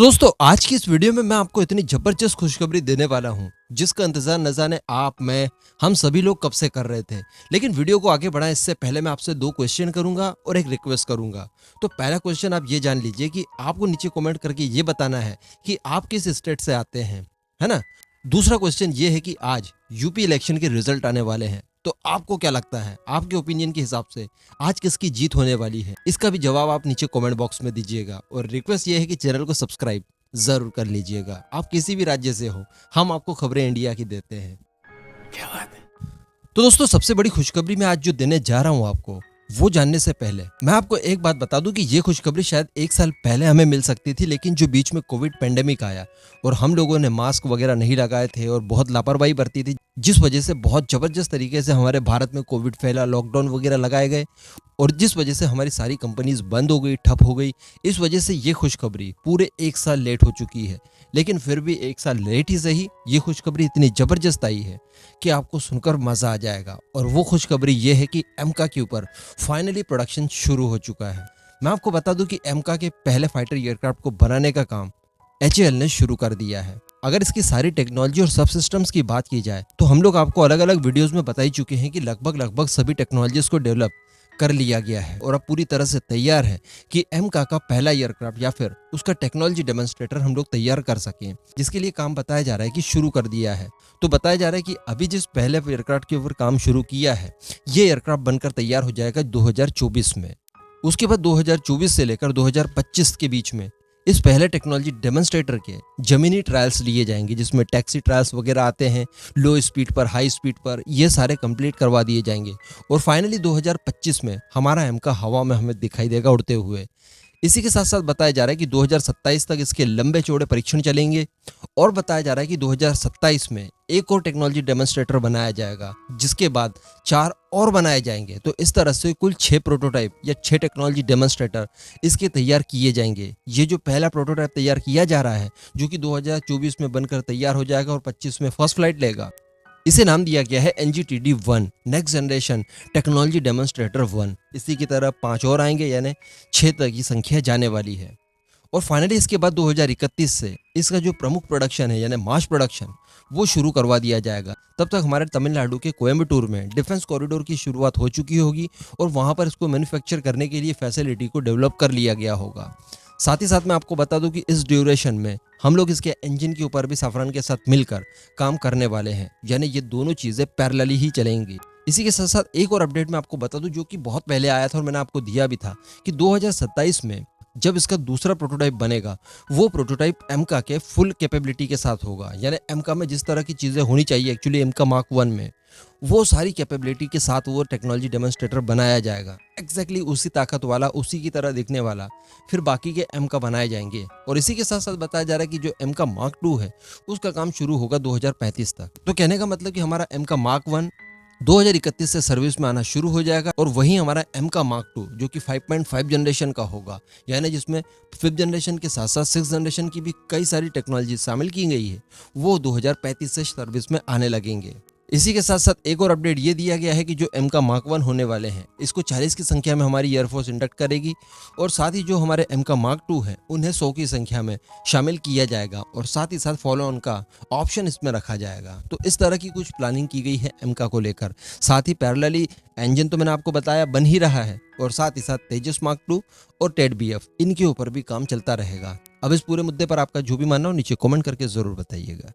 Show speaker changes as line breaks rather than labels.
तो दोस्तों आज की इस वीडियो में मैं आपको इतनी जबरदस्त खुशखबरी देने वाला हूँ जिसका इंतजार न जाने आप मैं हम सभी लोग कब से कर रहे थे। लेकिन वीडियो को आगे बढ़ाएं इससे पहले मैं आपसे दो क्वेश्चन करूंगा और एक रिक्वेस्ट करूंगा। तो पहला क्वेश्चन आप ये जान लीजिए कि आपको नीचे कमेंट करके ये बताना है कि आप किस स्टेट से आते हैं, है ना। दूसरा क्वेश्चन ये है कि आज यूपी इलेक्शन के रिजल्ट आने वाले हैं, तो आपको क्या लगता है, आपके ओपिनियन के हिसाब से आज किसकी जीत होने वाली है? इसका भी जवाब आप नीचे कमेंट बॉक्स में दीजिएगा। और रिक्वेस्ट ये है कि चैनल को सब्सक्राइब जरूर कर लीजिएगा। आप किसी भी राज्य से हो, हम आपको खबरें इंडिया की देते हैं। क्या बात है। तो दोस्तों सबसे बड़ी खुशखबरी मैं आज जो देने जा रहा हूँ आपको, वो जानने से पहले मैं आपको एक बात बता दूं कि ये खुशखबरी शायद एक साल पहले हमें मिल सकती थी, लेकिन जो बीच में कोविड पेंडेमिक आया और हम लोगों ने मास्क वगैरह नहीं लगाए थे और बहुत लापरवाही बरती थी, जिस वजह से बहुत जबरदस्त तरीके से हमारे भारत में कोविड फैला, लॉकडाउन वगैरह लगाए गए और जिस वजह से हमारी सारी कंपनीज बंद हो गई, ठप हो गई। इस वजह से ये खुशखबरी पूरे एक साल लेट हो चुकी है, लेकिन फिर भी एक साल लेट ही सही ये खुशखबरी इतनी जबरदस्त आई है कि आपको सुनकर मजा आ जाएगा। और वो खुशखबरी ये है कि एमका के ऊपर फाइनली प्रोडक्शन शुरू हो चुका है। मैं आपको बता दूं कि एमका के पहले फाइटर एयरक्राफ्ट को बनाने का काम एचएएल ने शुरू कर दिया है। अगर इसकी सारी टेक्नोलॉजी और सब सिस्टम्स की बात की जाए तो हम लोग आपको अलग अलग वीडियोस में बता ही चुके हैं कि लगभग सभी टेक्नोलॉजीज को डेवलप कर लिया गया है और अब पूरी तरह से तैयार है कि एमका का पहला एयरक्राफ्ट या फिर उसका टेक्नोलॉजी डेमोन्स्ट्रेटर हम लोग तैयार कर सकें, जिसके लिए काम बताया जा रहा है कि शुरू कर दिया है। तो बताया जा रहा है कि अभी जिस पहले एयरक्राफ्ट के ऊपर काम शुरू किया है, ये एयरक्राफ्ट बनकर तैयार हो जाएगा 2024 में। उसके बाद 2024 से लेकर 2025 के बीच में इस पहले टेक्नोलॉजी डेमोन्स्ट्रेटर के जमीनी ट्रायल्स लिए जाएंगे, जिसमें टैक्सी ट्रायल्स वगैरह आते हैं, लो स्पीड पर, हाई स्पीड पर, ये सारे कंप्लीट करवा दिए जाएंगे और फाइनली 2025 में हमारा एमका हवा में हमें दिखाई देगा उड़ते हुए। इसी के साथ साथ बताया जा रहा है कि 2027 तक इसके लंबे चौड़े परीक्षण चलेंगे और बताया जा रहा है कि 2027 में एक और टेक्नोलॉजी डेमोन्स्ट्रेटर बनाया जाएगा, जिसके बाद 4 और बनाए जाएंगे। तो इस तरह से कुल 6 प्रोटोटाइप या 6 टेक्नोलॉजी डेमोन्स्ट्रेटर इसके तैयार किए जाएंगे। ये जो पहला प्रोटोटाइप तैयार किया जा रहा है, जो कि 2024 में बनकर तैयार हो जाएगा और 25 में फर्स्ट फ्लाइट लेगा, इसे नाम दिया गया है NGTD-1 next generation technology demonstrator 1। इसी की तरह 5 और आएंगे, यानी 6 तक की संख्या जाने वाली है। और फाइनली इसके बाद 2031 से इसका जो प्रमुख प्रोडक्शन है यानी मास प्रोडक्शन, वो शुरू करवा दिया जाएगा। तब तक हमारे तमिलनाडु के कोयम्बटूर में डिफेंस कॉरिडोर की शुरुआत हो चुकी होगी और वहां पर इसको मैन्युफैक्चर करने के लिए फैसिलिटी को डेवलप कर लिया गया होगा। साथ ही साथ मैं आपको बता दूं कि इस ड्यूरेशन में हम लोग इसके इंजन के ऊपर भी सफरान के साथ मिलकर काम करने वाले हैं, यानी ये दोनों चीजें पैरेलली ही चलेंगी। इसी के साथ साथ एक और अपडेट मैं आपको बता दूं जो कि बहुत पहले आया था और मैंने आपको दिया भी था कि 2027 में जब इसका दूसरा प्रोटोटाइप बनेगा, वो प्रोटोटाइप एमका के फुल कैपेबिलिटी के साथ होगा, यानी एमका में जिस तरह की चीज़ें होनी चाहिए एक्चुअली एमका मार्क 1 में, वो सारी कैपेबिलिटी के साथ वो टेक्नोलॉजी डेमोन्स्ट्रेटर बनाया जाएगा। एग्जैक्टली उसी ताकत वाला, उसी की तरह दिखने वाला फिर बाकी के एमका बनाए जाएंगे। और इसी के साथ साथ बताया जा रहा है कि जो एमका मार्क 2 है उसका काम शुरू होगा 2035 तक। तो कहने का मतलब कि हमारा एमका मार्क 1 2031 से सर्विस में आना शुरू हो जाएगा और वहीं हमारा एमका मार्क 2 जो कि 5.5 जनरेशन का होगा, यानी जिसमें 5th जनरेशन के साथ साथ 6th जनरेशन की भी कई सारी टेक्नोलॉजी शामिल की गई है, वो 2035 से सर्विस में आने लगेंगे। इसी के साथ साथ एक और अपडेट ये दिया गया है कि जो एमका मार्क 1 होने वाले हैं, इसको 40 की संख्या में हमारी एयरफोर्स इंडक्ट करेगी और साथ ही जो हमारे एमका मार्क 2 है उन्हें 100 की संख्या में शामिल किया जाएगा और साथ ही साथ फॉलो ऑन का ऑप्शन इसमें रखा जाएगा। तो इस तरह की कुछ प्लानिंग की गई है एमका को लेकर। साथ ही पैरेलली इंजन तो मैंने आपको बताया बन ही रहा है और साथ ही साथ तेजस मार्क 2 और टेड BF इनके ऊपर भी काम चलता रहेगा। अब इस पूरे मुद्दे पर आपका जो भी मानना हो नीचे कमेंट करके जरूर बताइएगा।